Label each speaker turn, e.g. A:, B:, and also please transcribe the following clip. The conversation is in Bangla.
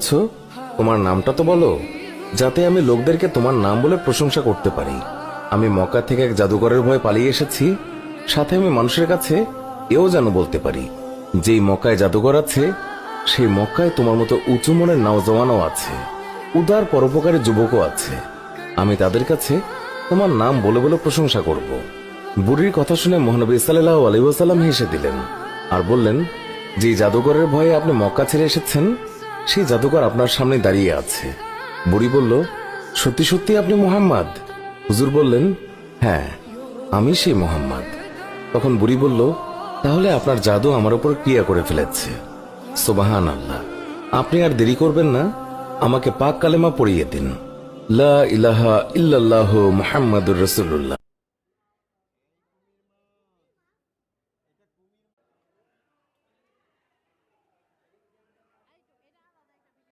A: যাচ্ছ, তোমার নামটা তো বলো, যাতে আমি লোকদেরকে তোমার নাম বলে প্রশংসা করতে পারি। আমি মক্কা থেকে এক জাদুকরের ভয়ে পালিয়ে এসেছি, সাথে আমি মানুষের কাছে এও যেন বলতে পারি, যেই মক্কায় জাদুকর আছে সেই মক্কায় তোমার মতো উঁচু মনের নওজওয়ানও আছে, উদার পরোপকারী যুবকও আছে। আমি তাদের কাছে তোমার নাম বলে বলে প্রশংসা করব। বুড়ির কথা শুনে মহানবী সাল্লাল্লাহু আলাইহি ওয়াসাল্লাম হেসে দিলেন আর বললেন, যে জাদুকরের ভয়ে আপনি মক্কা ছেড়ে এসেছেন সেই জাদুকর আপনার সামনে দাঁড়িয়ে আছে। বুড়ি বলল, সত্যি সত্যি আপনি মুহাম্মদ? হুজুর বললেন, হ্যাঁ, আমি সেই মুহাম্মদ। তখন বুড়ি বলল, তাহলে আপনার জাদু আমার উপর ক্রিয়া করে ফেলেছে। সুবহানাল্লাহ। আপনি আর দেরি করবেন না, আমাকে পাক কালেমা পড়িয়ে দিন, লা ইলাহা ইল্লাল্লাহু মুহাম্মাদুর রাসূলুল্লাহ।